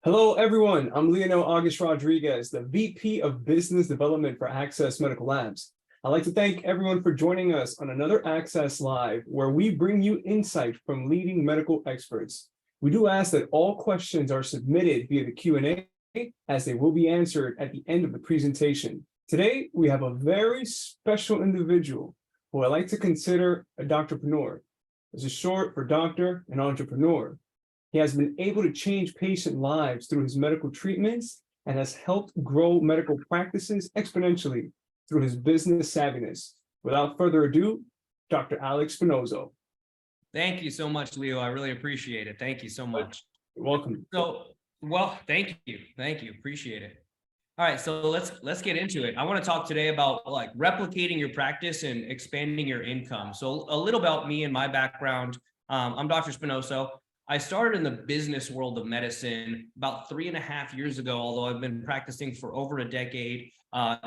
Hello, everyone. I'm Leonel August Rodriguez, the VP of Business Development for Access Medical Labs. I'd like to thank everyone for joining us on another Access Live, where we bring you insight from leading medical experts. We do ask that all questions are submitted via the Q&A, as they will be answered at the end of the presentation. Today, we have a very special individual who I like to consider a doctorpreneur. This is short for doctor and entrepreneur. He has been able to change patient lives through his medical treatments and has helped grow medical practices exponentially through his business savviness. Without further ado, Dr. Alex Spinoso. Thank you so much, Leo. I really appreciate it. Thank you so much. You're welcome. Thank you. Appreciate it. All right, so let's get into it. I want to talk today about replicating your practice and expanding your income. So a little about me and my background. I'm Dr. Spinoso. I started in the business world of medicine about 3.5 years ago, although I've been practicing for over a decade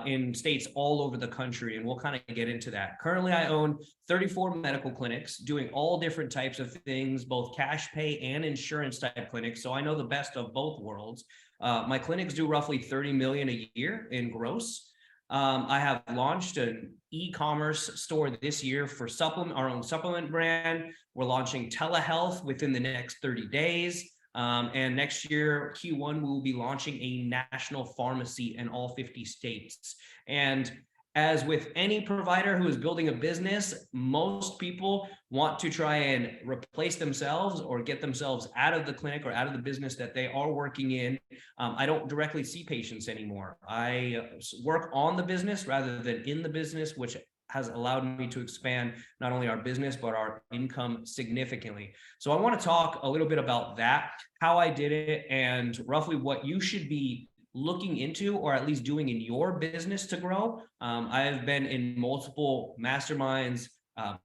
in states all over the country, and we'll kind of get into that. Currently, I own 34 medical clinics doing all different types of things, both cash pay and insurance type clinics, so I know the best of both worlds. My clinics do roughly 30 million a year in gross. I have launched an e-commerce store this year for our own supplement brand. We're launching telehealth within the next 30 days. And next year, Q1, we will be launching a national pharmacy in all 50 states. And as with any provider who is building a business, most people want to try and replace themselves or get themselves out of the clinic or out of the business that they are working in. I don't directly see patients anymore. I work on the business rather than in the business, which has allowed me to expand not only our business, but our income significantly. So I want to talk a little bit about that, how I did it, and roughly what you should be looking into, or at least doing in your business to grow. I have been in multiple masterminds,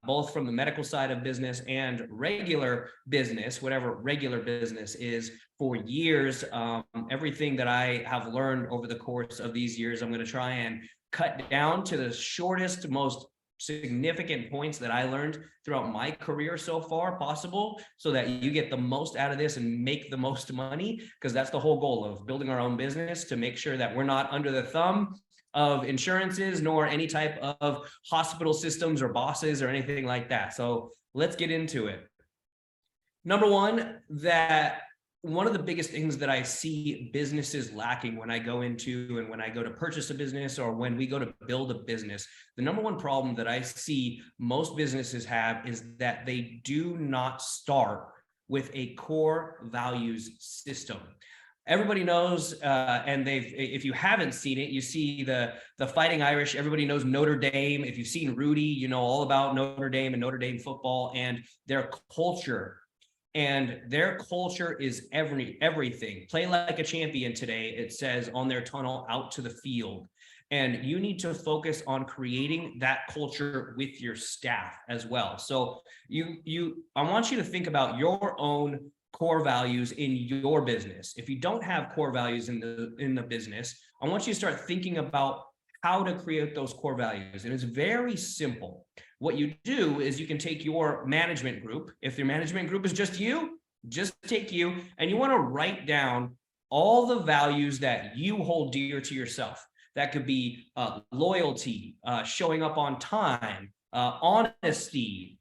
both from the medical side of business and regular business, whatever regular business is, for years. Everything that I have learned over the course of these years, I'm going to try and cut down to the shortest, most significant points that I learned throughout my career so far possible, so that you get the most out of this and make the most money, because that's the whole goal of building our own business, to make sure that we're not under the thumb of insurances nor any type of hospital systems or bosses or anything like that. So let's get into it. Number one of the biggest things that I see businesses lacking when I go into and when I go to purchase a business or when we go to build a business, the number one problem that I see most businesses have is that they do not start with a core values system. Everybody knows, and if you haven't seen it, you see the Fighting Irish. Everybody knows Notre Dame. If you've seen Rudy, you know all about Notre Dame and Notre Dame football and their culture. And their culture is everything. Play like a champion today, it says on their tunnel out to the field. And you need to focus on creating that culture with your staff as well. So I want you to think about your own core values in your business. If you don't have core values in the business, I want you to start thinking about how to create those core values. And it's very simple. What you do is you can take your management group. If your management group is just take you, and you want to write down all the values that you hold dear to yourself. That could be loyalty, showing up on time, honesty,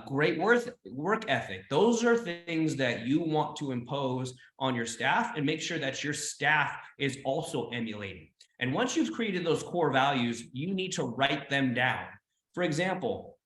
great work ethic. Those are things that you want to impose on your staff and make sure that your staff is also emulating. And once you've created those core values, you need to write them down. For example,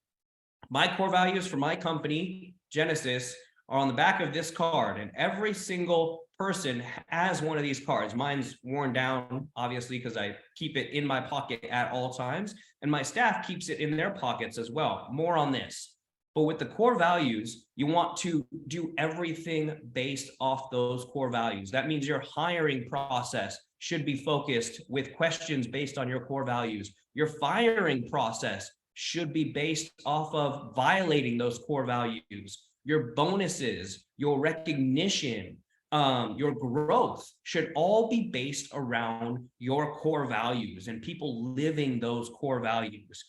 my core values for my company, Genesis, are on the back of this card, and every single person has one of these cards. Mine's worn down, obviously, because I keep it in my pocket at all times, and my staff keeps it in their pockets as well. More on this. But with the core values, you want to do everything based off those core values. That means your hiring process should be focused with questions based on your core values. Your firing process should be based off of violating those core values. Your bonuses, your recognition, your growth should all be based around your core values and people living those core values.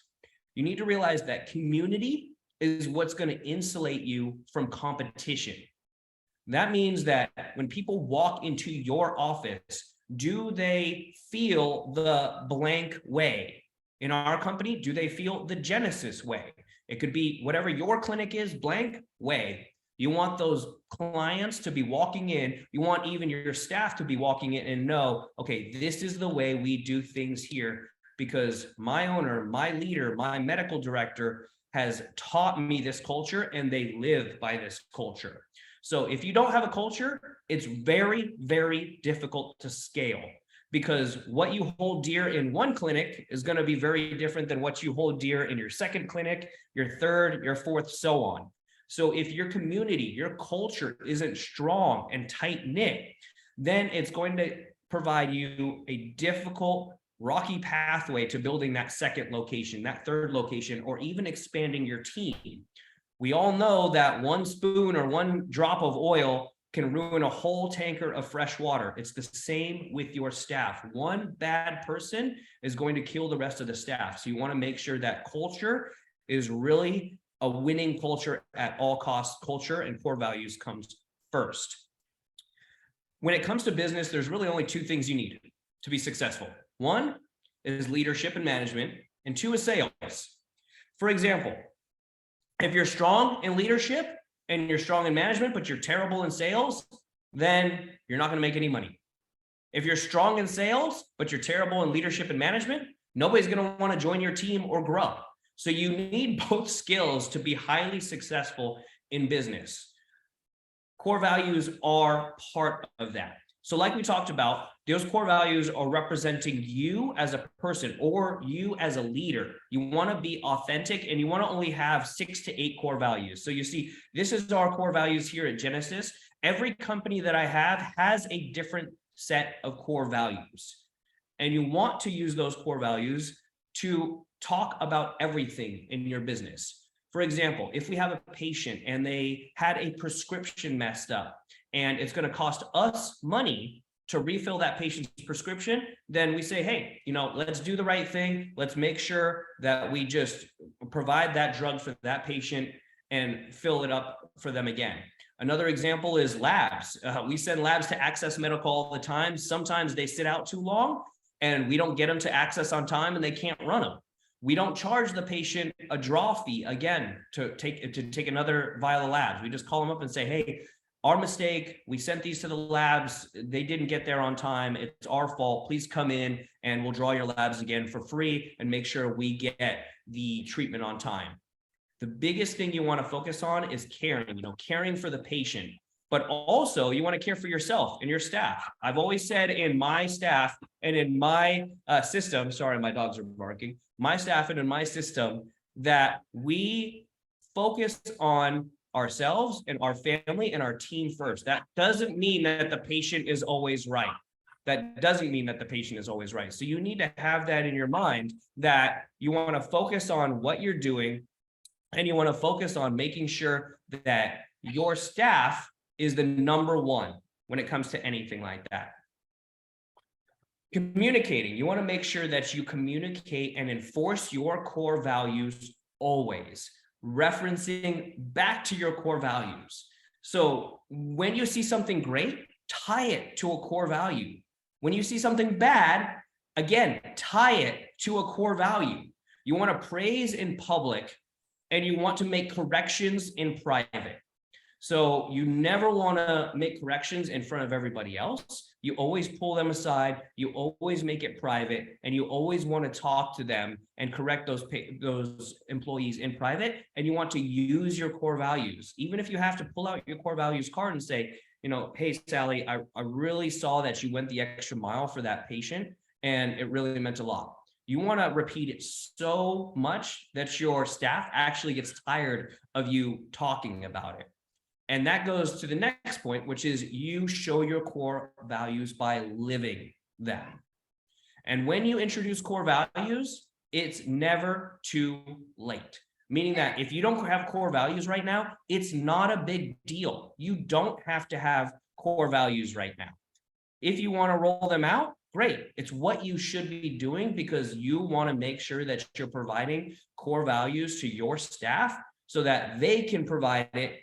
You need to realize that community is what's going to insulate you from competition. That means that when people walk into your office, do they feel the blank way? In our company, do they feel the Genesis way? It could be whatever your clinic is, blank way. You want those clients to be walking in. You want even your staff to be walking in and know, okay, this is the way we do things here because my owner, my leader, my medical director has taught me this culture and they live by this culture. So if you don't have a culture, it's very, very difficult to scale because what you hold dear in one clinic is going to be very different than what you hold dear in your second clinic, your third, your fourth, so on. So if your community, your culture isn't strong and tight knit, then it's going to provide you a difficult, rocky pathway to building that second location, that third location, or even expanding your team. We all know that one spoon or one drop of oil can ruin a whole tanker of fresh water. It's the same with your staff. One bad person is going to kill the rest of the staff. So you want to make sure that culture is really a winning culture at all costs. Culture and core values comes first. When it comes to business, there's really only two things you need to be successful. One is leadership and management, and two is sales. For example, if you're strong in leadership and you're strong in management, but you're terrible in sales, then you're not going to make any money. If you're strong in sales, but you're terrible in leadership and management, nobody's going to want to join your team or grow. So you need both skills to be highly successful in business. Core values are part of that. So like we talked about, those core values are representing you as a person or you as a leader. You want to be authentic and you want to only have 6 to 8 core values. So you see, this is our core values here at Genesis. Every company that I have has a different set of core values. And you want to use those core values to talk about everything in your business. For example, if we have a patient and they had a prescription messed up and it's going to cost us money to refill that patient's prescription, then we say, hey, let's do the right thing. Let's make sure that we just provide that drug for that patient and fill it up for them again. Another example is labs. We send labs to Access Medical all the time. Sometimes they sit out too long and we don't get them to Access on time and they can't run them. We don't charge the patient a draw fee again to take another vial of labs. We just call them up and say, hey, our mistake. We sent these to the labs. They didn't get there on time. It's our fault. Please come in and we'll draw your labs again for free and make sure we get the treatment on time. The biggest thing you want to focus on is caring, caring for the patient, but also you want to care for yourself and your staff. I've always said in my staff and in my system, sorry, my dogs are barking, my staff and in my system that we focus on ourselves and our family and our team first. That doesn't mean that the patient is always right. That doesn't mean that the patient is always right. So you need to have that in your mind that you want to focus on what you're doing and you want to focus on making sure that your staff is the number one when it comes to anything like that. Communicating, you want to make sure that you communicate and enforce your core values always, referencing back to your core values. So when you see something great, tie it to a core value. When you see something bad, again, tie it to a core value. You want to praise in public and you want to make corrections in private. So you never want to make corrections in front of everybody else. You always pull them aside. You always make it private, and you always want to talk to them and correct those employees in private. And you want to use your core values, even if you have to pull out your core values card and say, hey, Sally, I really saw that you went the extra mile for that patient, and it really meant a lot. You want to repeat it so much that your staff actually gets tired of you talking about it. And that goes to the next point, which is you show your core values by living them. And when you introduce core values, it's never too late. Meaning that if you don't have core values right now, it's not a big deal. You don't have to have core values right now. If you want to roll them out, great. It's what you should be doing because you want to make sure that you're providing core values to your staff so that they can provide it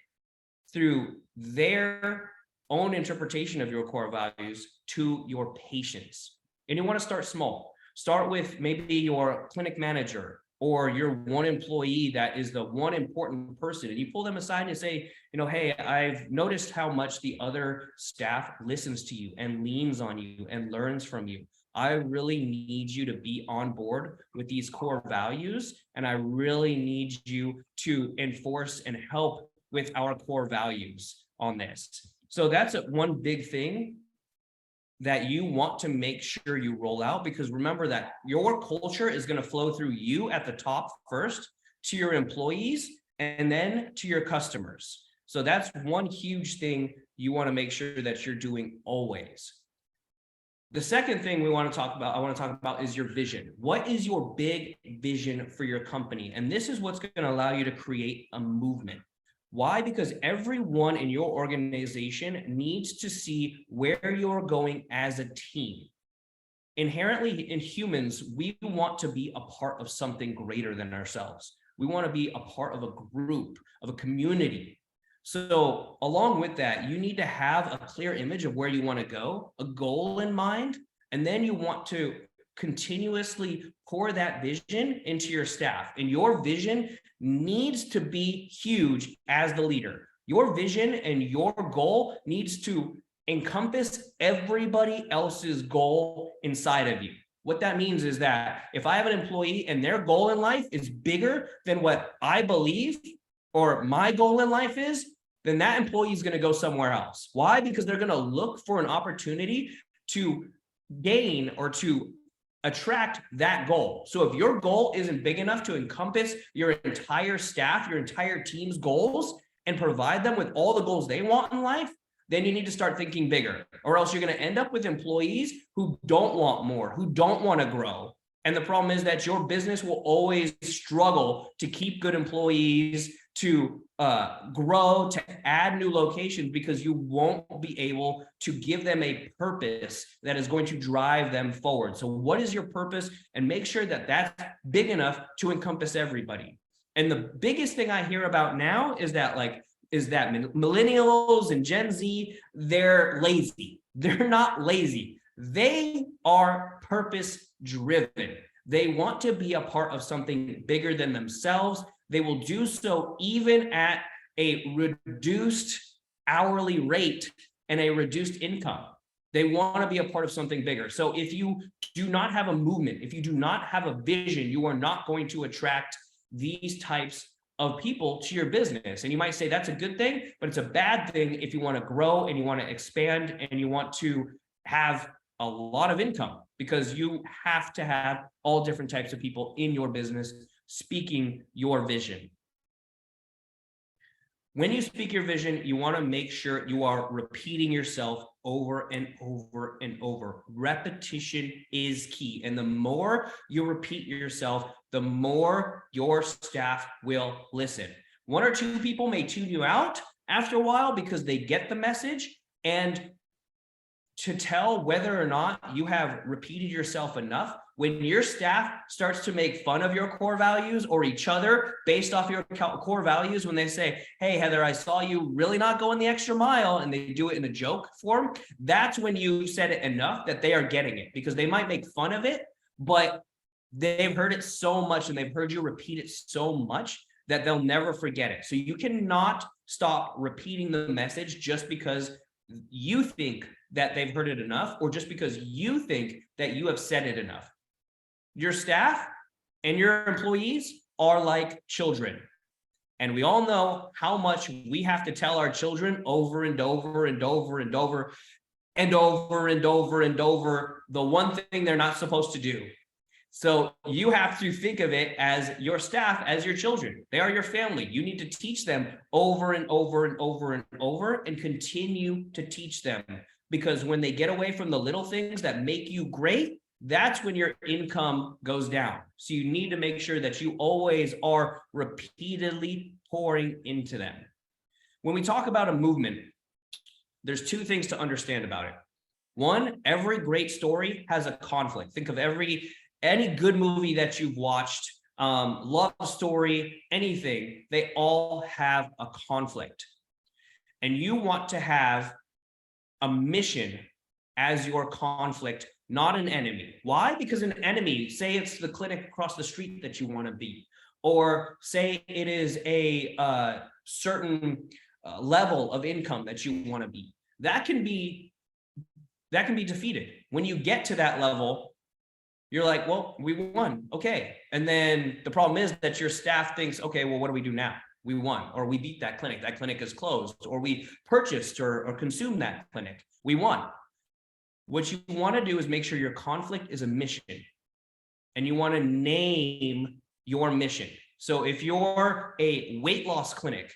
through their own interpretation of your core values to your patients. And you want to start small. Start with maybe your clinic manager or your one employee that is the one important person. And you pull them aside and say, hey, I've noticed how much the other staff listens to you and leans on you and learns from you. I really need you to be on board with these core values. And I really need you to enforce and help with our core values on this. So that's one big thing that you want to make sure you roll out, because remember that your culture is going to flow through you at the top first to your employees and then to your customers. So that's one huge thing you want to make sure that you're doing always. The second thing I want to talk about is your vision. What is your big vision for your company? And this is what's going to allow you to create a movement. Why? Because everyone in your organization needs to see where you're going as a team. Inherently in humans, we want to be a part of something greater than ourselves. We want to be a part of a group, of a community. So along with that, you need to have a clear image of where you want to go, a goal in mind, and then you want to continuously pour that vision into your staff. And your vision needs to be huge as the leader. Your vision and your goal needs to encompass everybody else's goal inside of you. What that means is that if I have an employee and their goal in life is bigger than what I believe or my goal in life is, then that employee is going to go somewhere else. Why? Because they're going to look for an opportunity to gain or to attract that goal. So if your goal isn't big enough to encompass your entire staff, your entire team's goals, and provide them with all the goals they want in life, then you need to start thinking bigger, or else you're going to end up with employees who don't want more, who don't want to grow. And the problem is that your business will always struggle to keep good employees, to grow, to add new locations, because you won't be able to give them a purpose that is going to drive them forward. So what is your purpose? And make sure that that's big enough to encompass everybody. And the biggest thing I hear about now is that millennials and Gen Z, they're lazy. They're not lazy. They are purpose driven. They want to be a part of something bigger than themselves. They will do so even at a reduced hourly rate and a reduced income. They want to be a part of something bigger. So if you do not have a movement, if you do not have a vision, you are not going to attract these types of people to your business. And you might say that's a good thing, but it's a bad thing if you want to grow and you want to expand and you want to have a lot of income, because you have to have all different types of people in your business speaking your vision. When you speak your vision, you want to make sure you are repeating yourself over and over and over. Repetition is key. And the more you repeat yourself, the more your staff will listen. One or two people may tune you out after a while because they get the message. And to tell whether or not you have repeated yourself enough, when your staff starts to make fun of your core values or each other based off your core values, when they say, hey, Heather, I saw you really not going the extra mile, and they do it in a joke form, that's when you said it enough that they are getting it, because they might make fun of it, but they've heard it so much and they've heard you repeat it so much that they'll never forget it. So you cannot stop repeating the message just because you think that they've heard it enough, or just because you think that you have said it enough. Your staff and your employees are like children. And we all know how much we have to tell our children over and over and over and over and over and over and over the one thing they're not supposed to do. So you have to think of it as your staff, as your children. They are your family. You need to teach them over and over and over and over, and continue to teach them. Because when they get away from the little things that make you great, that's when your income goes down. So you need to make sure that you always are repeatedly pouring into them. When we talk about a movement, there's two things to understand about it. One, every great story has a conflict. Think of any good movie that you've watched, love story, anything, they all have a conflict. And you want to have a mission as your conflict, not an enemy. Why? Because an enemy, say it's the clinic across the street that you want to be, or say it is a certain level of income that you want to be. That can be defeated. When you get to that level, you're like, well, we won. Okay. And then the problem is that your staff thinks, okay, well, what do we do now? We won, or we beat that clinic. That clinic is closed, or we purchased or consumed that clinic. We won. What you want to do is make sure your conflict is a mission, and you want to name your mission. So if you're a weight loss clinic,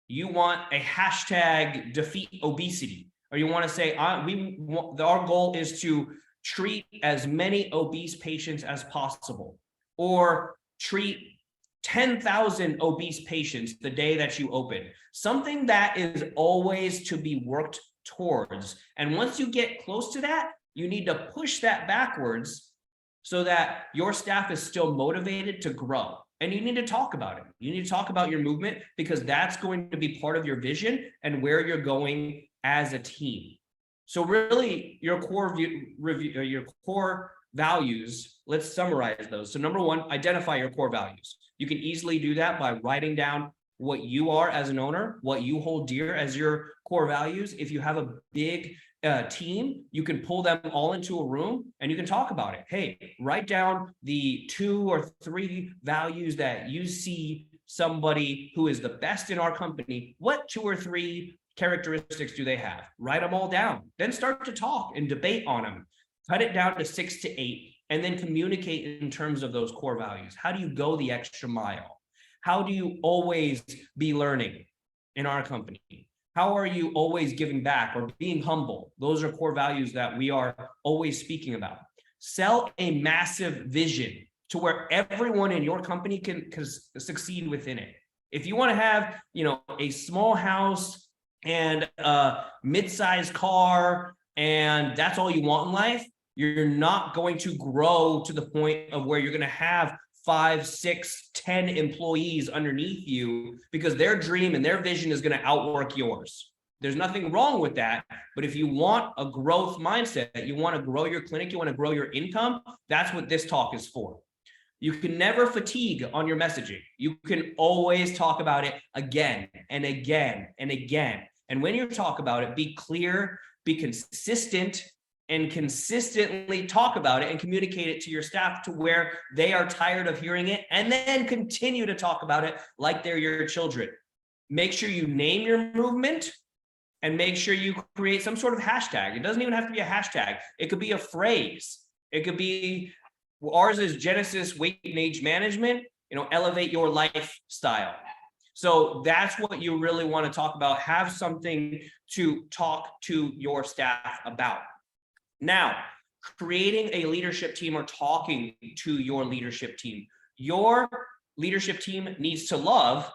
you want a hashtag defeat obesity, or you want to say, our goal is to treat as many obese patients as possible, or treat 10,000 obese patients the day that you open. Something that is always to be worked towards. And once you get close to that, you need to push that backwards so that your staff is still motivated to grow. And you need to talk about it. You need to talk about your movement, because that's going to be part of your vision and where you're going as a team. So really, your core values, let's summarize those. So number one, identify your core values. You can easily do that by writing down what you are as an owner, what you hold dear as your core values. If you have a big team, you can pull them all into a room and you can talk about it. Hey, write down the 2 or 3 values that you see somebody who is the best in our company. What 2 or 3 characteristics do they have? Write them all down. Then start to talk and debate on them. Cut it down to 6 to 8, and then communicate in terms of those core values. How do you go the extra mile? How do you always be learning in our company? How are you always giving back or being humble? Those are core values that we are always speaking about. Sell a massive vision to where everyone in your company can succeed within it. If you want to have, a small house and a mid-sized car, and that's all you want in life, you're not going to grow to the point of where you're going to have 5, 6, 10 employees underneath you, because their dream and their vision is going to outwork yours. There's nothing wrong with that. But if you want a growth mindset, you want to grow your clinic, you want to grow your income, that's what this talk is for. You can never fatigue on your messaging. You can always talk about it again and again and again. And when you talk about it, be clear, be consistent, and consistently talk about it and communicate it to your staff to where they are tired of hearing it, and then continue to talk about it like they're your children. Make sure you name your movement, and make sure you create some sort of hashtag. It doesn't even have to be a hashtag. It could be a phrase. It could be, ours is Genesis Weight and Age Management, elevate your lifestyle. So that's what you really want to talk about. Have something to talk to your staff about. Now, creating a leadership team or talking to your leadership team. Your leadership team needs to love,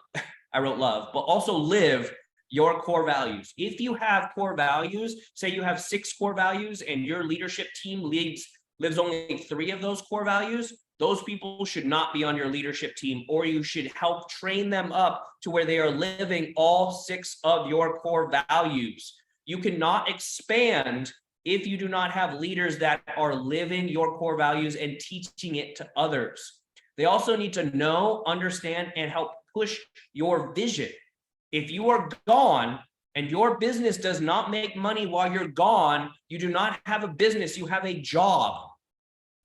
I wrote love, but also live your core values. If you have core values, say you have 6 core values and your leadership team lives only 3 of those core values, those people should not be on your leadership team, or you should help train them up to where they are living all 6 of your core values. You cannot expand if you do not have leaders that are living your core values and teaching it to others. They also need to know, understand, and help push your vision. If you are gone and your business does not make money while you're gone, you do not have a business, you have a job.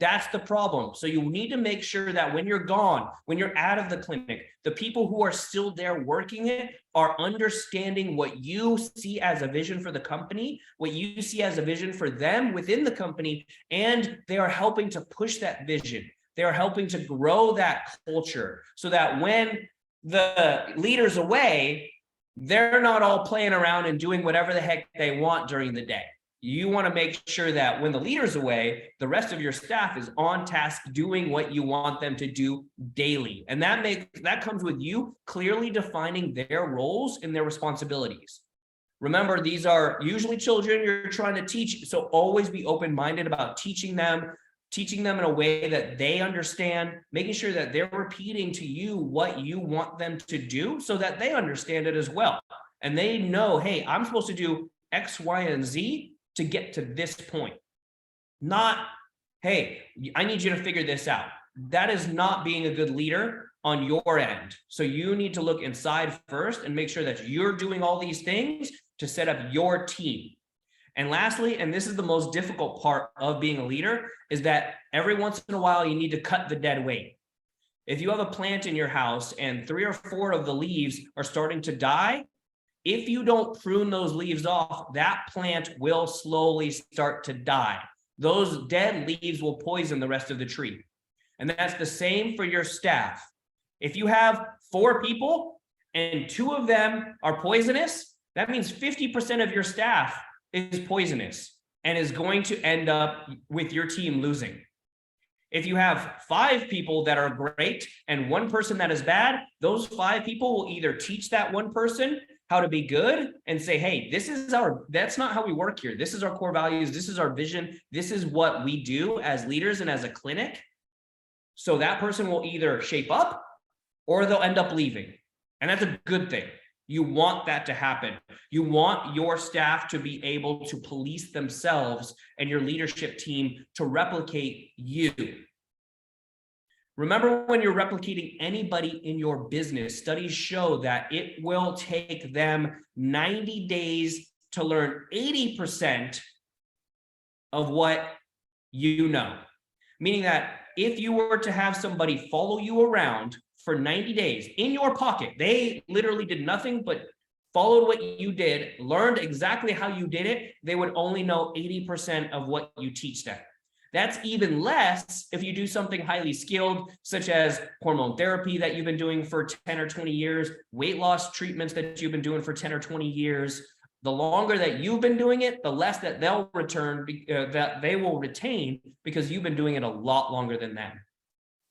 That's the problem. So you need to make sure that when you're gone, when you're out of the clinic, the people who are still there working it are understanding what you see as a vision for the company, what you see as a vision for them within the company, and they are helping to push that vision. They are helping to grow that culture so that when the leader's away, they're not all playing around and doing whatever the heck they want during the day. You want to make sure that when the leader's away, the rest of your staff is on task doing what you want them to do daily. And that comes with you clearly defining their roles and their responsibilities. Remember, these are usually children you're trying to teach. So always be open-minded about teaching them in a way that they understand, making sure that they're repeating to you what you want them to do so that they understand it as well. And they know, hey, I'm supposed to do X, Y, and Z to get to this point. Not, hey, I need you to figure this out. That is not being a good leader on your end. So you need to look inside first and make sure that you're doing all these things to set up your team. And lastly, and this is the most difficult part of being a leader, is that every once in a while you need to cut the dead weight. If you have a plant in your house and 3 or 4 of the leaves are starting to die, if you don't prune those leaves off, that plant will slowly start to die. Those dead leaves will poison the rest of the tree. And that's the same for your staff. If you have 4 people and 2 of them are poisonous, that means 50% of your staff is poisonous and is going to end up with your team losing. If you have 5 people that are great and 1 person that is bad, those 5 people will either teach that 1 person how to be good and say, hey, that's not how we work here. This is our core values. This is our vision. This is what we do as leaders and as a clinic. So that person will either shape up or they'll end up leaving. And that's a good thing. You want that to happen. You want your staff to be able to police themselves and your leadership team to replicate you. Remember, when you're replicating anybody in your business, studies show that it will take them 90 days to learn 80% of what you know. Meaning that if you were to have somebody follow you around for 90 days in your pocket, they literally did nothing but followed what you did, learned exactly how you did it, they would only know 80% of what you teach them. That's even less if you do something highly skilled, such as hormone therapy that you've been doing for 10 or 20 years, weight loss treatments that you've been doing for 10 or 20 years. The longer that you've been doing it, the less that they'll that they will retain, because you've been doing it a lot longer than them.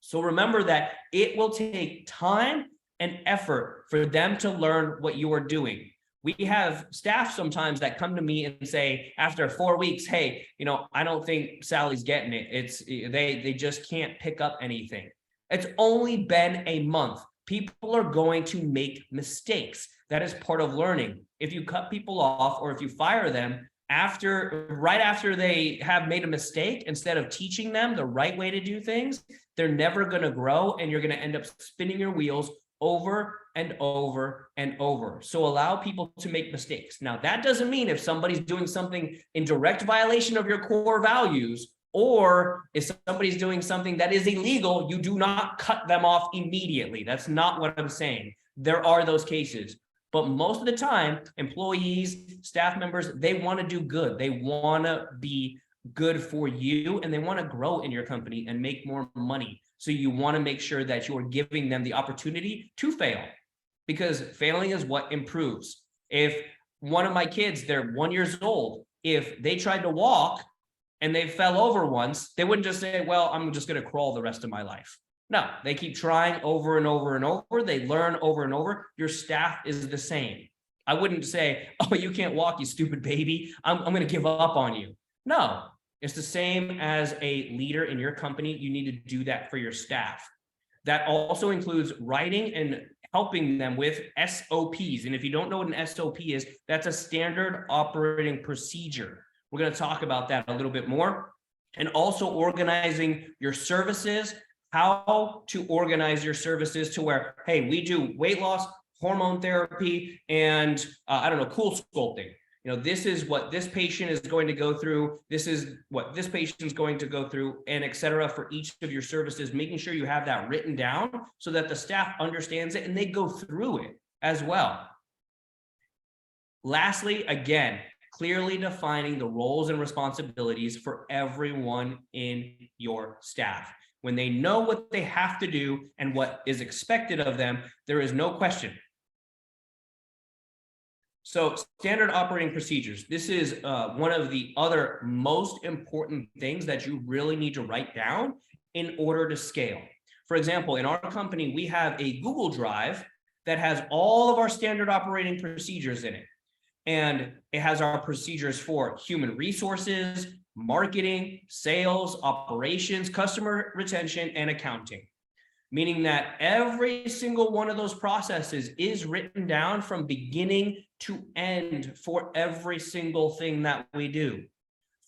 So remember that it will take time and effort for them to learn what you are doing. We have staff sometimes that come to me and say, after 4 weeks, hey, I don't think Sally's getting it. They just can't pick up anything. It's only been a month. People are going to make mistakes. That is part of learning. If you cut people off or if you fire them right after they have made a mistake, instead of teaching them the right way to do things, they're never going to grow, and you're going to end up spinning your wheels over and over and over. So allow people to make mistakes. Now, that doesn't mean if somebody's doing something in direct violation of your core values, or if somebody's doing something that is illegal, you do not cut them off immediately. That's not what I'm saying. There are those cases. But most of the time, employees, staff members, they want to do good. They want to be good for you, and they want to grow in your company and make more money. So you want to make sure that you're giving them the opportunity to fail, because failing is what improves. If one of my kids, they're 1 year old, if they tried to walk and they fell over once, they wouldn't just say, well, I'm just going to crawl the rest of my life. No, they keep trying over and over and over. They learn over and over. Your staff is the same. I wouldn't say, oh, you can't walk, you stupid baby. I'm going to give up on you. No, it's the same as a leader in your company. You need to do that for your staff. That also includes writing and helping them with SOPs. And if you don't know what an SOP is, that's a standard operating procedure. We're going to talk about that a little bit more. And also organizing your services, how to organize your services to where, hey, we do weight loss, hormone therapy, and cool sculpting. This is what this patient is going to go through. This is what this patient is going to go through, and et cetera, for each of your services, making sure you have that written down so that the staff understands it and they go through it as well. Lastly, again, clearly defining the roles and responsibilities for everyone in your staff. When they know what they have to do and what is expected of them, there is no question. So standard operating procedures. This is one of the other most important things that you really need to write down in order to scale. For example, in our company, we have a Google Drive that has all of our standard operating procedures in it. And it has our procedures for human resources, marketing, sales, operations, customer retention, and accounting. meaning that every single one of those processes is written down from beginning to end for every single thing that we do.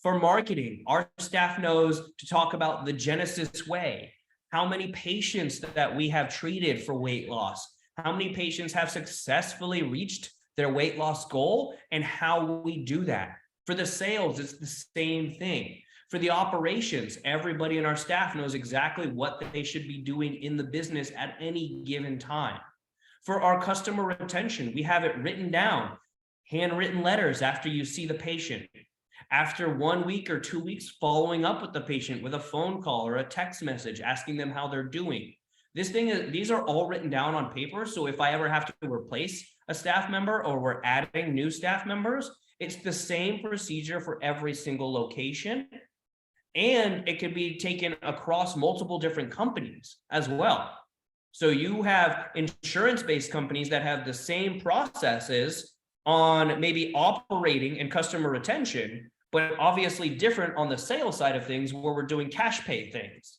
For marketing, our staff knows to talk about the Genesis way, how many patients that we have treated for weight loss, how many patients have successfully reached their weight loss goal, and how we do that. For the sales, it's the same thing. For the operations, everybody in our staff knows exactly what they should be doing in the business at any given time. For our customer retention, we have it written down, handwritten letters after you see the patient. After 1 week or 2 weeks, following up with the patient with a phone call or a text message, asking them how they're doing. These are all written down on paper. So if I ever have to replace a staff member or we're adding new staff members, it's the same procedure for every single location. And it could be taken across multiple different companies as well. So you have insurance-based companies that have the same processes on maybe operating and customer retention, but obviously different on the sales side of things where we're doing cash pay things.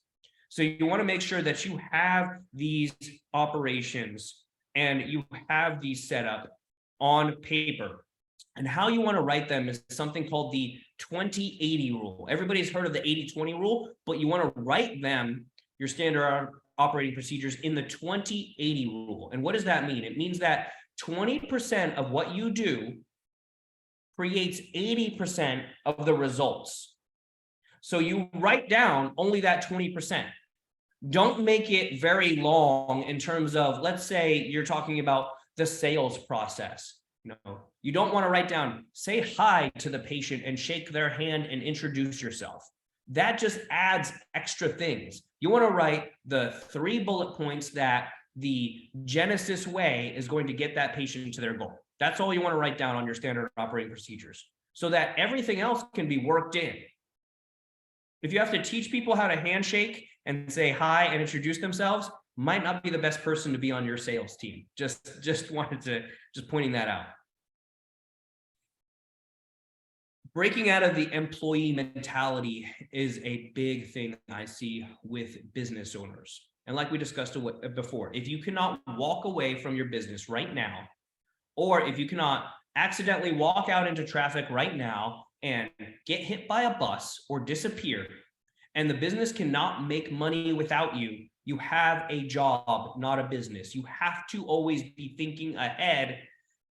So you want to make sure that you have these operations and you have these set up on paper. And how you want to write them is something called the 20-80 rule. Everybody's heard of the 80-20 rule, but you want to write them, your standard operating procedures, in the 20-80 rule. And what does that mean? It means that 20% of what you do creates 80% of the results. So you write down only that 20%. Don't make it very long in terms of, let's say you're talking about the sales process. No, you don't want to write down, say hi to the patient and shake their hand and introduce yourself. That just adds extra things. You want to write the 3 bullet points that the Genesis way is going to get that patient to their goal. That's all you want to write down on your standard operating procedures so that everything else can be worked in. If you have to teach people how to handshake and say hi and introduce themselves, might not be the best person to be on your sales team. Just pointing that out. Breaking out of the employee mentality is a big thing I see with business owners. And like we discussed before, if you cannot walk away from your business right now, or if you cannot accidentally walk out into traffic right now and get hit by a bus or disappear, and the business cannot make money without you, you have a job, not a business. You have to always be thinking ahead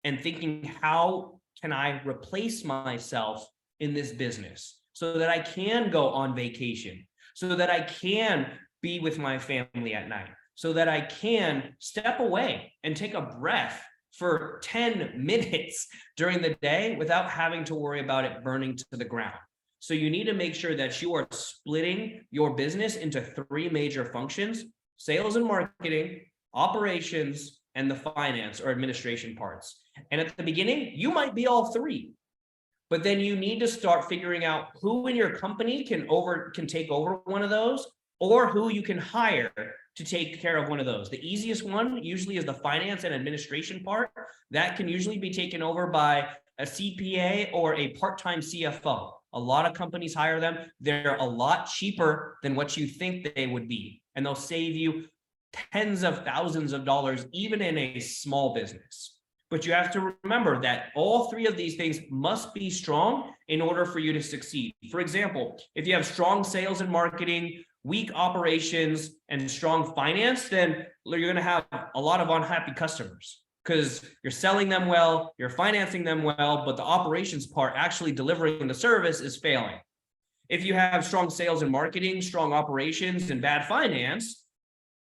and thinking, how can I replace myself in this business so that I can go on vacation, so that I can be with my family at night, so that I can step away and take a breath for 10 minutes during the day without having to worry about it burning to the ground. So you need to make sure that you are splitting your business into 3 major functions: sales and marketing, operations, and the finance or administration parts. And at the beginning, you might be all 3, but then you need to start figuring out who in your company can take over one of those, or who you can hire to take care of one of those. The easiest one usually is the finance and administration part. That can usually be taken over by a CPA or a part-time CFO. A lot of companies hire them. They're a lot cheaper than what you think they would be, and they'll save you tens of thousands of dollars, even in a small business. But you have to remember that all 3 of these things must be strong in order for you to succeed. For example, if you have strong sales and marketing, weak operations, and strong finance, then you're going to have a lot of unhappy customers because you're selling them well, you're financing them well, but the operations part, actually delivering the service, is failing. If you have strong sales and marketing, strong operations, and bad finance,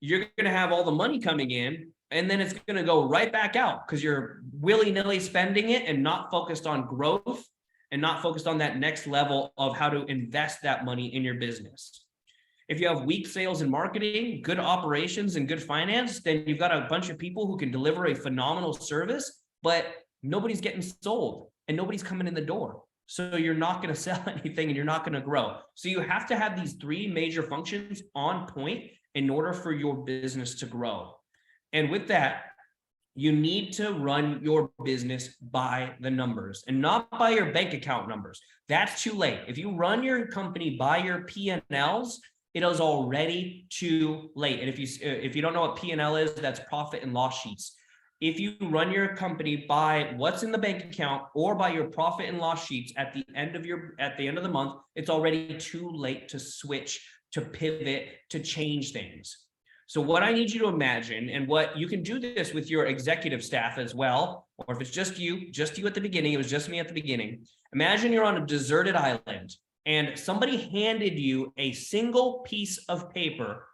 you're going to have all the money coming in, and then it's going to go right back out because you're willy-nilly spending it and not focused on growth and not focused on that next level of how to invest that money in your business. If you have weak sales and marketing, good operations, and good finance, then you've got a bunch of people who can deliver a phenomenal service, but nobody's getting sold and nobody's coming in the door. So you're not going to sell anything and you're not going to grow. So you have to have these 3 major functions on point in order for your business to grow. And with that, you need to run your business by the numbers and not by your bank account numbers. That's too late. If you run your company by your P&Ls, it is already too late. And if you don't know what P&L is, that's profit and loss sheets. If you run your company by what's in the bank account or by your profit and loss sheets at the end of the month, it's already too late to switch, to pivot, to change things. So what I need you to imagine, and what you can do this with your executive staff as well, or if it's just you at the beginning, it was just me at the beginning. Imagine you're on a deserted island and somebody handed you a single piece of paper,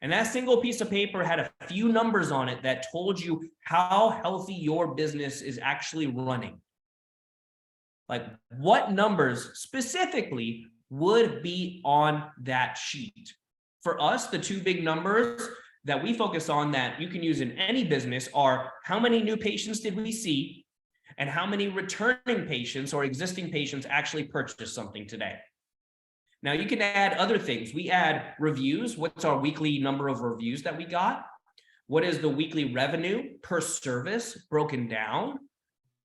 and that single piece of paper had a few numbers on it that told you how healthy your business is actually running. Like, what numbers specifically would be on that sheet? For us, the two big numbers that we focus on that you can use in any business are how many new patients did we see and how many returning patients or existing patients actually purchased something today. Now you can add other things. We add reviews. What's our weekly number of reviews that we got? What is the weekly revenue per service broken down?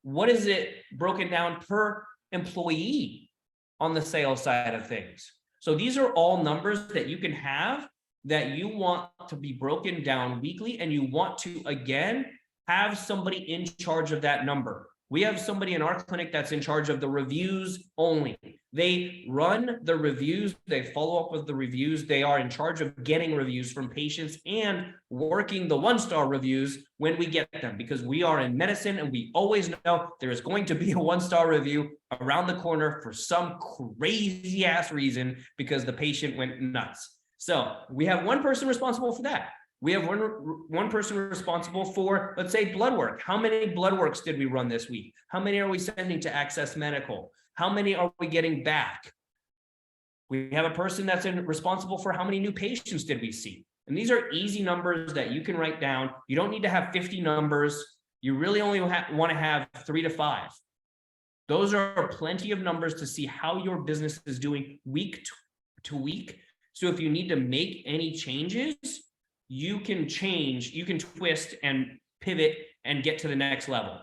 What is it broken down per employee on the sales side of things? So these are all numbers that you can have that you want to be broken down weekly, and you want to, again, have somebody in charge of that number. We have somebody in our clinic that's in charge of the reviews only. They run the reviews, they follow up with the reviews, they are in charge of getting reviews from patients and working the one-star reviews when we get them, because we are in medicine and we always know there is going to be a one-star review around the corner for some crazy ass reason because the patient went nuts. So we have one person responsible for that. We have one person responsible for, let's say, blood work. How many blood works did we run this week? How many are we sending to Access Medical? How many are we getting back? We have a person that's responsible for how many new patients did we see? And these are easy numbers that you can write down. You don't need to have 50 numbers. You really only want to have 3 to 5. Those are plenty of numbers to see how your business is doing week to week. So if you need to make any changes, you can change, you can twist and pivot and get to the next level.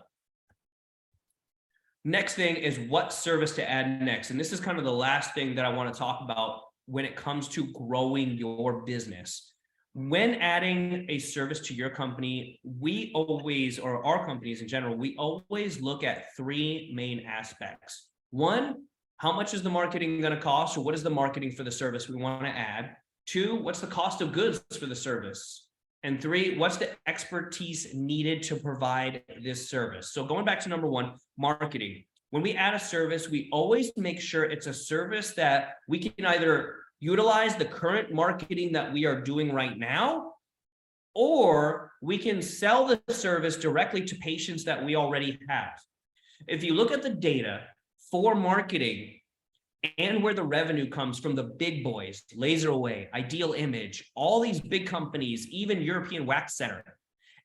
Next thing is what service to add next. And this is kind of the last thing that I want to talk about when it comes to growing your business. When adding a service to your company, we always, or our companies in general, we always look at 3 main aspects. 1, how much is the marketing going to cost? Or what is the marketing for the service we want to add? 2, what's the cost of goods for the service? And 3, what's the expertise needed to provide this service? So going back to number 1, marketing. When we add a service, we always make sure it's a service that we can either utilize the current marketing that we are doing right now, or we can sell the service directly to patients that we already have. If you look at the data for marketing, and where the revenue comes from, the big boys, Laser Away, Ideal Image, all these big companies, even European Wax Center,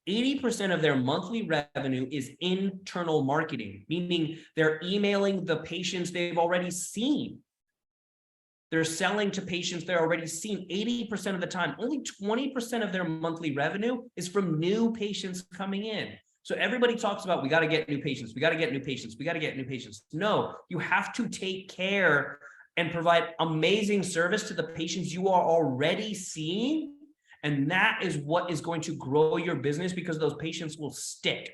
80% of their monthly revenue is internal marketing, meaning they're emailing the patients they've already seen. They're selling to patients they're already seen 80% of the time. Only 20% of their monthly revenue is from new patients coming in. So everybody talks about, we got to get new patients, we got to get new patients, we got to get new patients. No, you have to take care and provide amazing service to the patients you are already seeing. And that is what is going to grow your business, because those patients will stick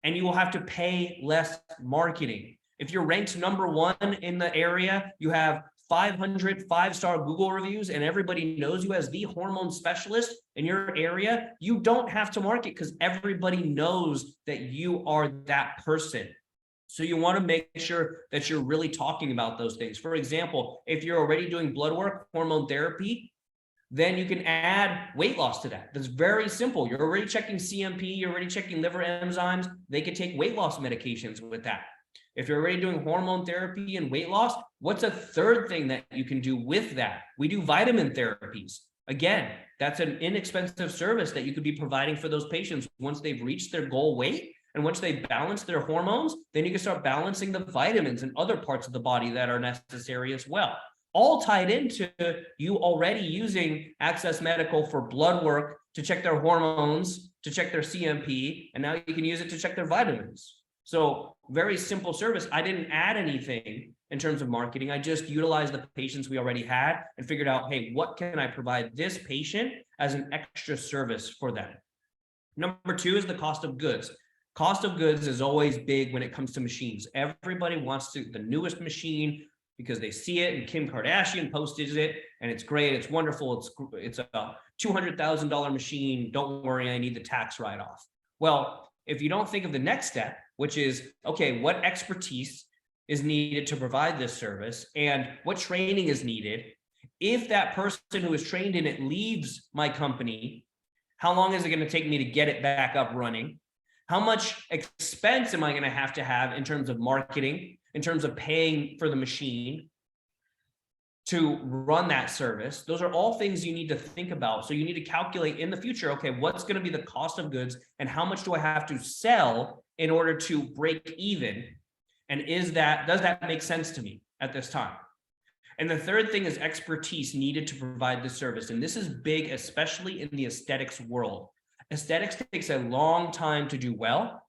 and you will have to pay less marketing. If you're ranked number 1 in the area, you have 500 5-star Google reviews, and everybody knows you as the hormone specialist in your area, you don't have to market because everybody knows that you are that person. So you want to make sure that you're really talking about those things. For example, if you're already doing blood work, hormone therapy, then you can add weight loss to that. That's very simple. You're already checking CMP, you're already checking liver enzymes. They could take weight loss medications with that. If you're already doing hormone therapy and weight loss, what's a third thing that you can do with that? We do vitamin therapies. Again, that's an inexpensive service that you could be providing for those patients once they've reached their goal weight. And once they balance their hormones, then you can start balancing the vitamins and other parts of the body that are necessary as well. All tied into you already using Access Medical for blood work to check their hormones, to check their CMP, and now you can use it to check their vitamins. So very simple service. I didn't add anything in terms of marketing. I just utilized the patients we already had and figured out, hey, what can I provide this patient as an extra service for them? Number two is the cost of goods. Cost of goods is always big when it comes to machines. Everybody wants the newest machine because they see it, and Kim Kardashian posted it, and it's great, it's wonderful, it's a $200,000 machine. Don't worry, I need the tax write-off. Well, if you don't think of the next step, which is, okay, what expertise is needed to provide this service and what training is needed? If that person who is trained in it leaves my company, how long is it going to take me to get it back up running? How much expense am I going to have in terms of marketing, in terms of paying for the machine to run that service? Those are all things you need to think about. So you need to calculate in the future, okay, what's going to be the cost of goods and how much do I have to sell in order to break even? And does that make sense to me at this time? And the third thing is expertise needed to provide the service. And this is big, especially in the aesthetics world. Aesthetics takes a long time to do well.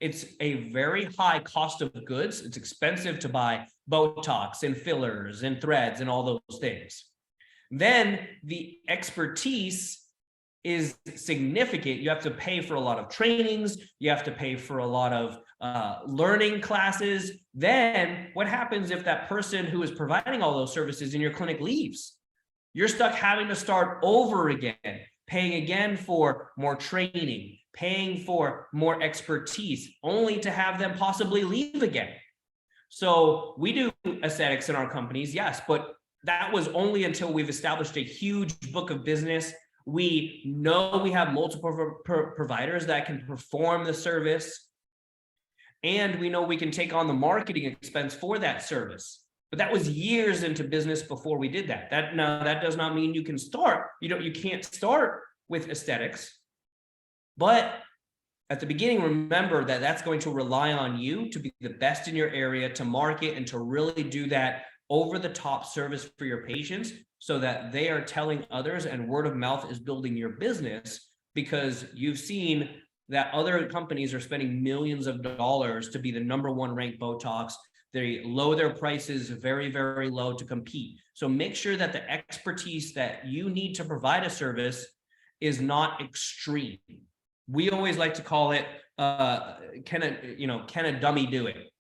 It's a very high cost of goods. It's expensive to buy Botox and fillers and threads and all those things. Then the expertise is significant. You have to pay for a lot of trainings. You have to pay for a lot of learning classes. Then what happens if that person who is providing all those services in your clinic leaves? You're stuck having to start over again, paying again for more training, paying for more expertise, only to have them possibly leave again. So we do aesthetics in our companies, yes, but that was only until we've established a huge book of business. We know we have multiple providers that can perform the service, and we know we can take on the marketing expense for that service. But that was years into business before we did that. That does not mean you can start. You can't start with aesthetics. But at the beginning, remember that that's going to rely on you to be the best in your area, to market, and to really do that over-the-top service for your patients so that they are telling others, and word of mouth is building your business, because you've seen that other companies are spending millions of dollars to be the #1 ranked Botox. They lower their prices very, very low to compete. So make sure that the expertise that you need to provide a service is not extreme. We always like to call it, can a dummy do it?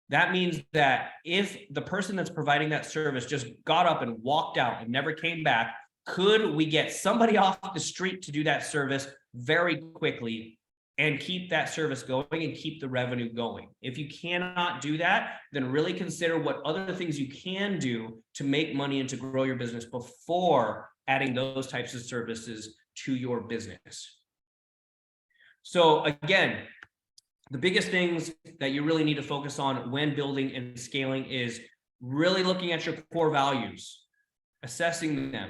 That means that if the person that's providing that service just got up and walked out and never came back, could we get somebody off the street to do that service very quickly and keep that service going and keep the revenue going? If you cannot do that, then really consider what other things you can do to make money and to grow your business before adding those types of services to your business. So again, the biggest things that you really need to focus on when building and scaling is really looking at your core values, assessing them,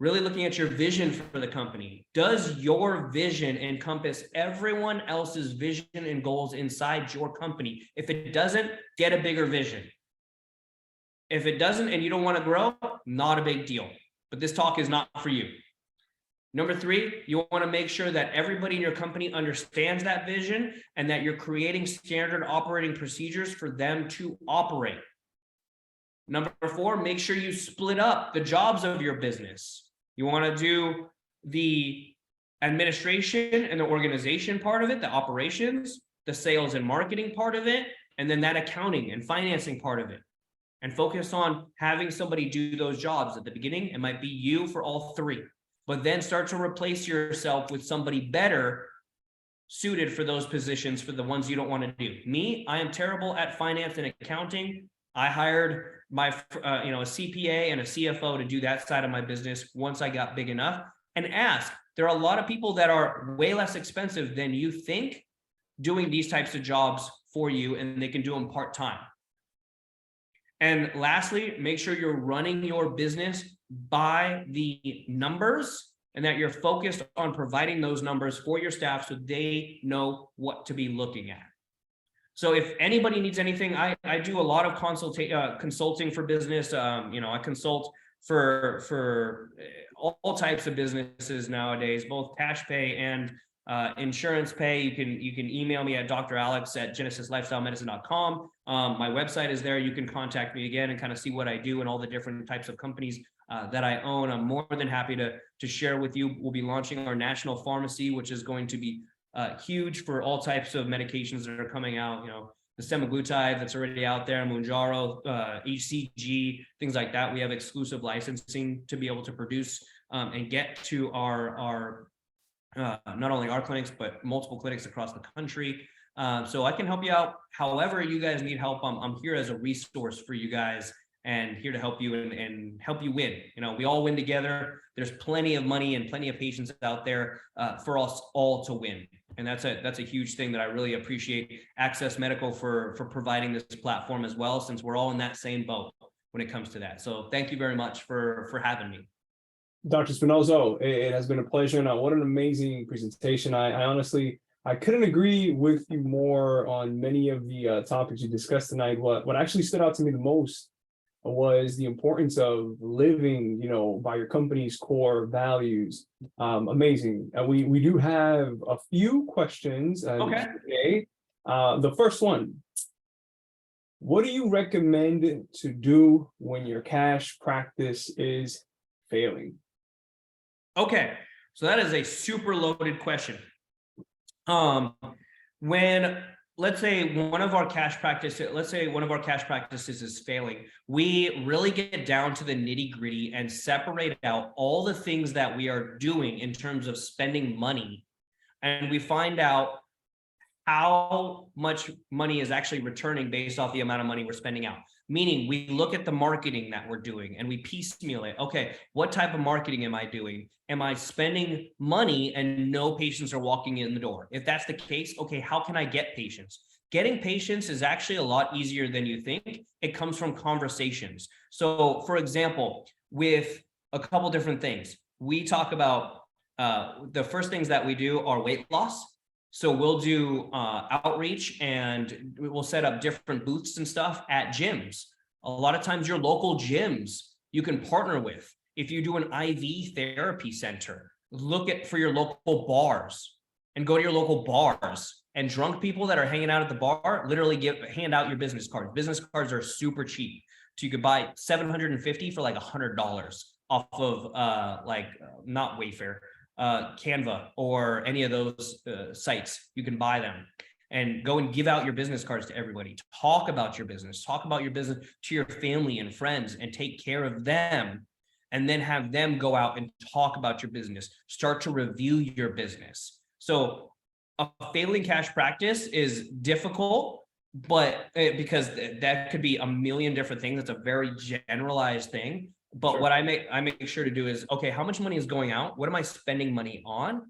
really looking at your vision for the company. Does your vision encompass everyone else's vision and goals inside your company? If it doesn't, get a bigger vision. If it doesn't and you don't want to grow, not a big deal. But this talk is not for you. Number 3, you want to make sure that everybody in your company understands that vision and that you're creating standard operating procedures for them to operate. Number 4, make sure you split up the jobs of your business. You want to do the administration and the organization part of it, the operations, the sales and marketing part of it, and then that accounting and financing part of it. And focus on having somebody do those jobs. At the beginning, it might be you for all 3. But then start to replace yourself with somebody better suited for those positions, for the ones you don't want to do. Me, I am terrible at finance and accounting. I hired my, a CPA and a CFO to do that side of my business once I got big enough. And ask, there are a lot of people that are way less expensive than you think doing these types of jobs for you, and they can do them part-time. And lastly, make sure you're running your business by the numbers and that you're focused on providing those numbers for your staff so they know what to be looking at. So if anybody needs anything, I do a lot of consulting for business. I consult for all types of businesses nowadays, both cash pay and insurance pay, you can email me at dralex@genesislifestylemedicine.com. My website is there. You can contact me again and kind of see what I do and all the different types of companies that I own. I'm more than happy to share with you. We'll be launching our national pharmacy, which is going to be huge for all types of medications that are coming out. You know, the semaglutide that's already out there, Mounjaro, HCG, things like that. We have exclusive licensing to be able to produce and get to our not only our clinics, but multiple clinics across the country. So I can help you out however you guys need help. I'm here as a resource for you guys and here to help you and help you win. You know, we all win together. There's plenty of money and plenty of patients out there for us all to win. And that's a huge thing that I really appreciate Access Medical for providing this platform as well, since we're all in that same boat when it comes to that. So thank you very much for having me. Dr. Spinoso, it has been a pleasure. And what an amazing presentation. I honestly, I couldn't agree with you more on many of the topics you discussed tonight. What actually stood out to me the most was the importance of living, you know, by your company's core values. Amazing. We do have a few questions today. The first one, what do you recommend to do when your cash practice is failing? Okay, so that is a super loaded question. When let's say one of our cash practices is failing, we really get down to the nitty-gritty and separate out all the things that we are doing in terms of spending money, and we find out how much money is actually returning based off the amount of money we're spending out. Meaning we look at the marketing that we're doing and we piecemeal it. Okay, what type of marketing am I doing? Am I spending money and no patients are walking in the door? If that's the case, okay, how can I get patients? Getting patients is actually a lot easier than you think. It comes from conversations. So for example, with a couple different things, we talk about the first things that we do are weight loss. So we'll do outreach and we'll set up different booths and stuff at gyms. A lot of times your local gyms you can partner with. If you do an IV therapy center, look for your local bars and go to your local bars, and drunk people that are hanging out at the bar, literally hand out your business cards. Business cards are super cheap. So you could buy 750 for like $100 off of not Wayfair, Canva or any of those sites. You can buy them and go and give out your business cards to everybody. Talk about your business to your family and friends and take care of them, and then have them go out and talk about your business. Start to review your business. So a failing cash practice is difficult, but because that could be a million different things. It's a very generalized thing. But sure, what I make sure to do is, okay, how much money is going out? What am I spending money on?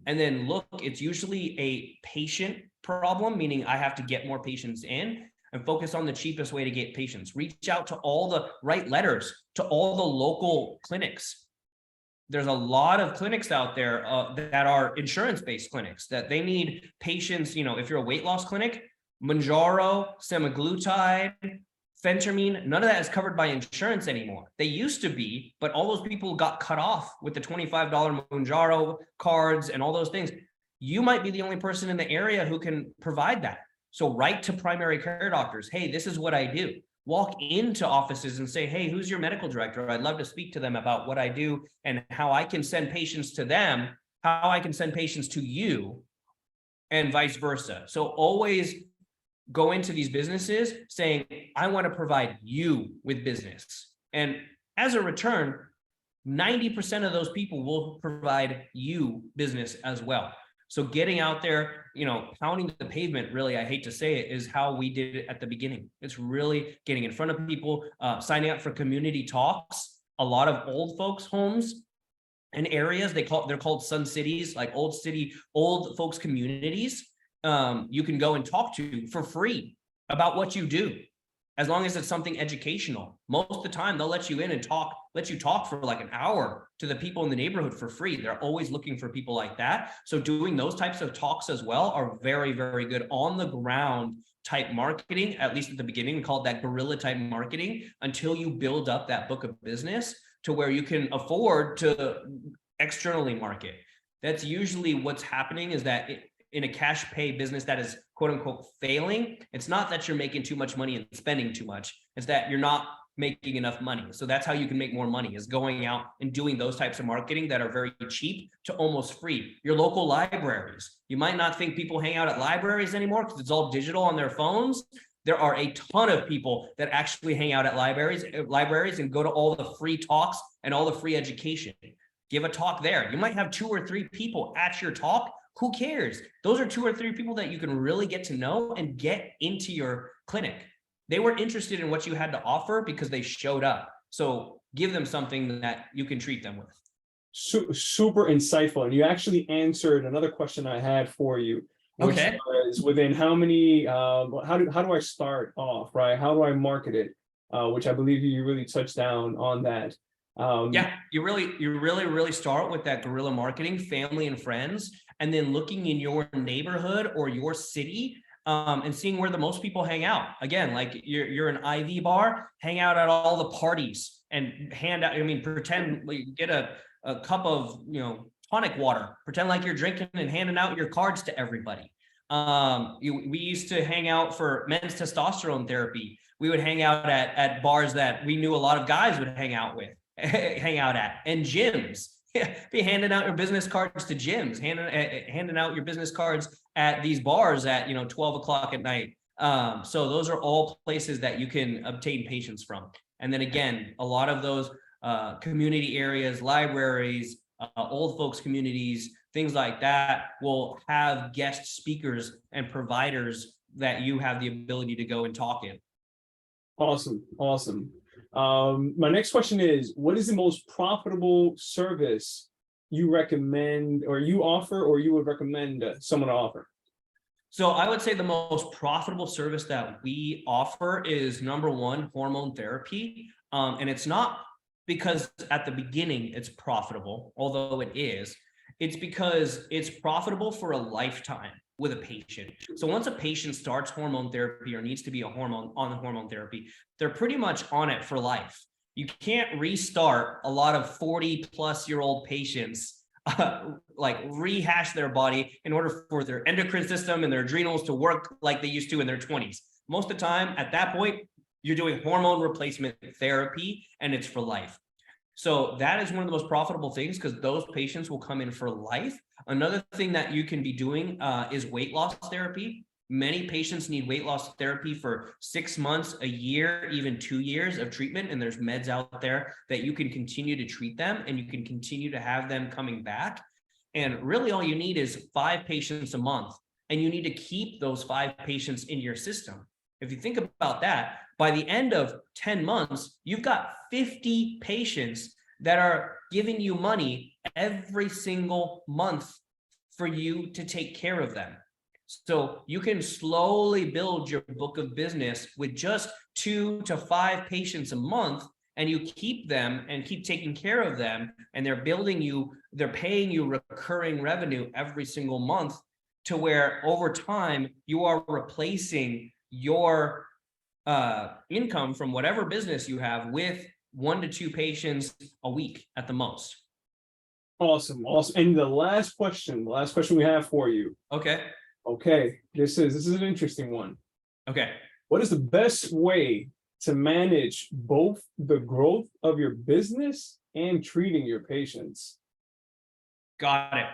And then look, it's usually a patient problem, meaning I have to get more patients in, and focus on the cheapest way to get patients. Reach out to write letters to all the local clinics. There's a lot of clinics out there that are insurance-based clinics that they need patients. You know, if you're a weight loss clinic, Mounjaro, semaglutide, phentermine, none of that is covered by insurance anymore. They used to be, but all those people got cut off with the $25 Mounjaro cards and all those things. You might be the only person in the area who can provide that. So write to primary care doctors. Hey, this is what I do. Walk into offices and say, hey, who's your medical director? I'd love to speak to them about what I do and how I can send patients to them, how I can send patients to you, and vice versa. So always go into these businesses saying, I want to provide you with business. And as a return, 90% of those people will provide you business as well. So getting out there, pounding the pavement, really, I hate to say it, is how we did it at the beginning. It's really getting in front of people, signing up for community talks. A lot of old folks' homes and areas, they're called Sun Cities, like old folks communities. You can go and talk to for free about what you do, as long as it's something educational. Most of the time, they'll let you in and let you talk for like an hour to the people in the neighborhood for free. They're always looking for people like that. So doing those types of talks as well are very, very good on the ground type marketing, at least at the beginning. We call it that guerrilla type marketing, until you build up that book of business to where you can afford to externally market. that's usually what's happening, is that in a cash pay business that is quote unquote failing, it's not that you're making too much money and spending too much. It's that you're not making enough money. So that's how you can make more money, is going out and doing those types of marketing that are very cheap to almost free. Your local libraries. You might not think people hang out at libraries anymore because it's all digital on their phones. There are a ton of people that actually hang out at libraries and go to all the free talks and all the free education. Give a talk there. You might have 2 or 3 people at your talk. Who cares? Those are 2 or 3 people that you can really get to know and get into your clinic. They were interested in what you had to offer because they showed up. So give them something that you can treat them with. Super insightful. And you actually answered another question I had for you, which was within how many, how do I start off, right? How do I market it? Which I believe you really touched down on that. Yeah, you really start with that guerrilla marketing, family and friends, and then looking in your neighborhood or your city, and seeing where the most people hang out. Again, like you're an IV bar, hang out at all the parties and hand out. I mean, pretend like get a cup of tonic water. Pretend like you're drinking and handing out your cards to everybody. We used to hang out for men's testosterone therapy. We would hang out at bars that we knew a lot of guys would hang out at, and gyms. Be handing out your business cards to gyms, handing out your business cards at these bars at 12 o'clock at night. So those are all places that you can obtain patients from. And then again, a lot of those community areas, libraries, old folks communities, things like that will have guest speakers and providers that you have the ability to go and talk in. Awesome. My next question is, what is the most profitable service you recommend, or you offer, or you would recommend someone to offer? So I would say the most profitable service that we offer is, number one, hormone therapy. And it's not because at the beginning it's profitable, although it is. It's because it's profitable for a lifetime with a patient. So once a patient starts hormone therapy or needs to be on hormone therapy, they're pretty much on it for life. You can't restart a lot of 40-plus-year-old patients, like rehash their body in order for their endocrine system and their adrenals to work like they used to in their 20s. Most of the time, at that point, you're doing hormone replacement therapy, and it's for life. So that is one of the most profitable things, because those patients will come in for life. Another thing that you can be doing is weight loss therapy. Many patients need weight loss therapy for 6 months, a year, even 2 years of treatment. And there's meds out there that you can continue to treat them, and you can continue to have them coming back. And really all you need is 5 patients a month, and you need to keep those 5 patients in your system. If you think about that, by the end of 10 months, you've got 50 patients that are giving you money every single month for you to take care of them. So you can slowly build your book of business with just 2 to 5 patients a month, and you keep them and keep taking care of them, and they're paying you recurring revenue every single month, to where over time you are replacing your income from whatever business you have with 1 to 2 patients a week at the most. Awesome. And the last question we have for you. Okay. This is an interesting one. Okay. What is the best way to manage both the growth of your business and treating your patients? Got it.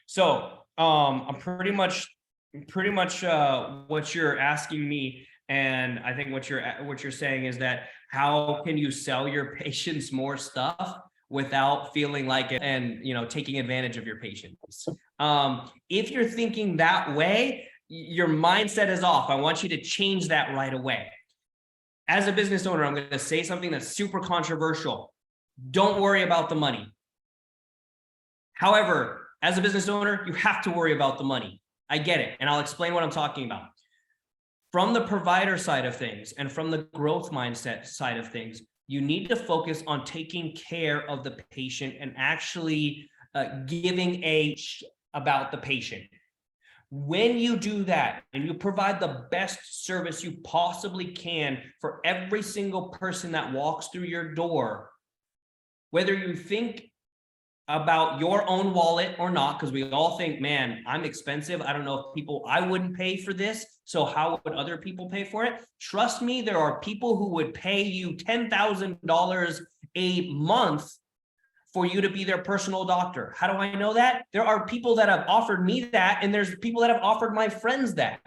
So I'm pretty much what you're asking me, and I think what you're saying is that how can you sell your patients more stuff without feeling like it and taking advantage of your patients? If you're thinking that way, your mindset is off. I want you to change that right away. As a business owner, I'm going to say something that's super controversial. Don't worry about the money. However, as a business owner, you have to worry about the money. I get it, and I'll explain what I'm talking about. From the provider side of things and from the growth mindset side of things, you need to focus on taking care of the patient and actually giving about the patient. When you do that and you provide the best service you possibly can for every single person that walks through your door, whether you think about your own wallet or not, because we all think, man, I'm expensive. I don't know if I wouldn't pay for this. So how would other people pay for it? Trust me, there are people who would pay you $10,000 a month for you to be their personal doctor. How do I know that? There are people that have offered me that, and there's people that have offered my friends that.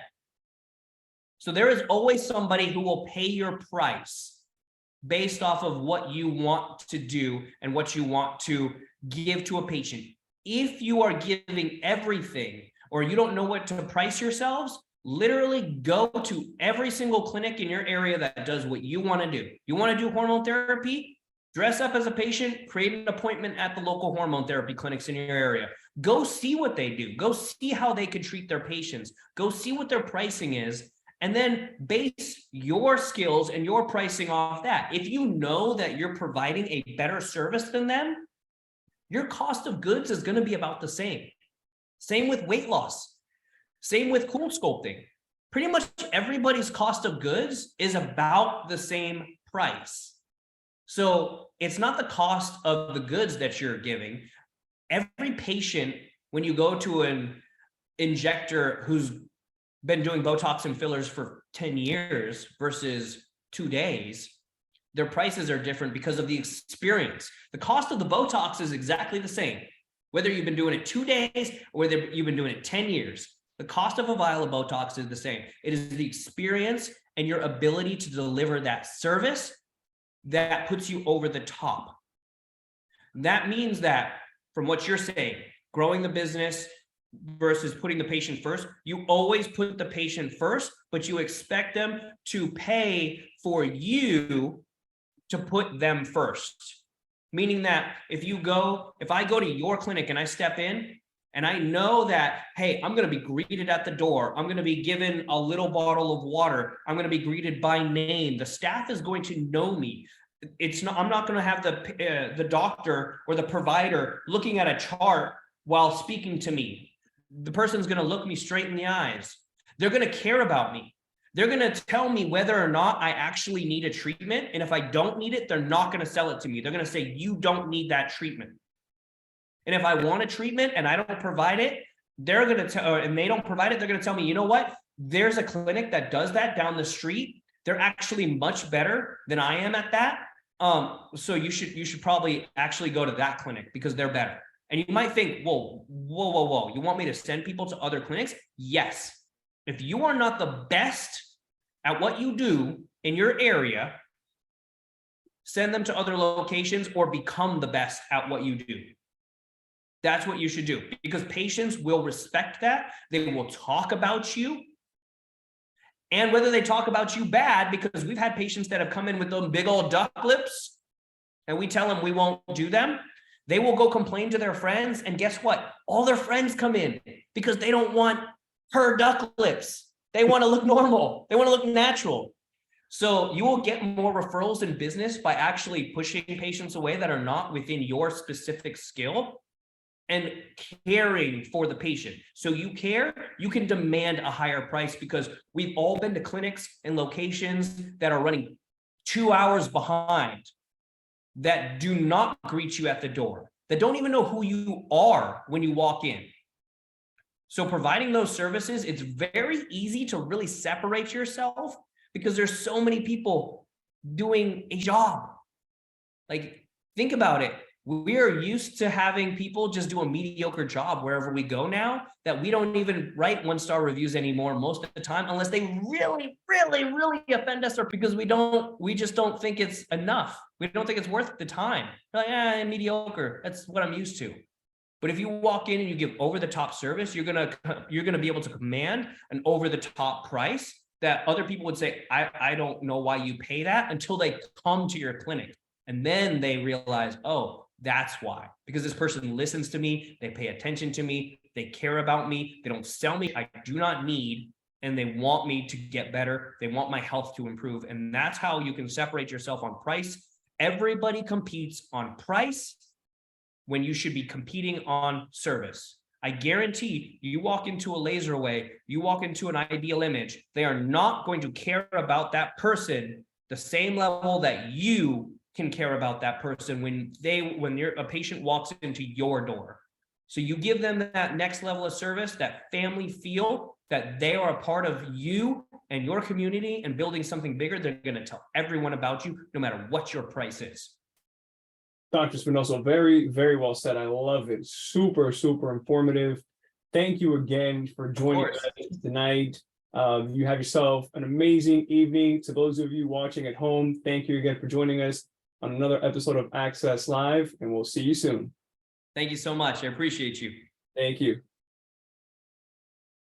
So there is always somebody who will pay your price based off of what you want to do and what you want to give to a patient. If you are giving everything, or you don't know what to price yourselves, literally go to every single clinic in your area that does what you want to do. You want to do hormone therapy? Dress up as a patient, create an appointment at the local hormone therapy clinics in your area. Go see what they do. Go see how they can treat their patients. Go see what their pricing is, and then base your skills and your pricing off that. If you know that you're providing a better service than them, your cost of goods is going to be about the same. Same with weight loss. Same with cool sculpting. Pretty much everybody's cost of goods is about the same price. So it's not the cost of the goods that you're giving. Every patient, when you go to an injector who's been doing Botox and fillers for 10 years versus 2 days, their prices are different because of the experience. The cost of the Botox is exactly the same, whether you've been doing it 2 days or whether you've been doing it 10 years. The cost of a vial of Botox is the same. It is the experience and your ability to deliver that service that puts you over the top. That means that, from what you're saying, growing the business versus putting the patient first, you always put the patient first, but you expect them to pay for you to put them first. Meaning that if I go to your clinic and I step in and I know that, hey, I'm going to be greeted at the door, I'm going to be given a little bottle of water, I'm going to be greeted by name, the staff is going to know me. I'm not going to have the doctor or the provider looking at a chart while speaking to me. The person's going to look me straight in the eyes. They're going to care about me. They're going to tell me whether or not I actually need a treatment. And if I don't need it, they're not going to sell it to me. They're going to say, you don't need that treatment. And if I want a treatment and I don't provide it, they're going to tell, and they don't provide it, they're going to tell me, you know what? There's a clinic that does that down the street. They're actually much better than I am at that. So you should probably actually go to that clinic because they're better. And you might think, whoa. You want me to send people to other clinics? Yes. If you are not the best at what you do in your area, send them to other locations or become the best at what you do. That's what you should do, because patients will respect that. They will talk about you. And whether they talk about you bad, because we've had patients that have come in with those big old duck lips and we tell them we won't do them. They will go complain to their friends, and guess what? All their friends come in because they don't want her duck lips. They want to look normal. They want to look natural. So you will get more referrals in business by actually pushing patients away that are not within your specific skill and caring for the patient. So you care, you can demand a higher price, because we've all been to clinics and locations that are running 2 hours behind, that do not greet you at the door, that don't even know who you are when you walk in. So providing those services, it's very easy to really separate yourself, because there's so many people doing a job. Like, think about it. We are used to having people just do a mediocre job wherever we go now, that we don't even write 1-star reviews anymore most of the time, unless they really, really, really offend us, or because we just don't think it's enough. We don't think it's worth the time. We're like, mediocre. That's what I'm used to. But if you walk in and you give over-the-top service, you're gonna be able to command an over-the-top price that other people would say, I don't know why you pay that, until they come to your clinic. And then they realize, oh, that's why, because this person listens to me, they pay attention to me, they care about me, they don't sell me I do not need, and they want me to get better, they want my health to improve. And that's how you can separate yourself on price. Everybody competes on price when you should be competing on service. I guarantee you walk into a laser way, you walk into an ideal image, they are not going to care about that person the same level that you can care about that person when a patient walks into your door. So you give them that next level of service, that family feel, that they are a part of you and your community and building something bigger. They're going to tell everyone about you, no matter what your price is. Dr. Spinoso, very, very well said. I love it. Super, super informative. Thank you again for joining us tonight. You have yourself an amazing evening. To those of you watching at home, thank you again for joining us on another episode of Access Live, and we'll see you soon. Thank you so much. I appreciate you. Thank you.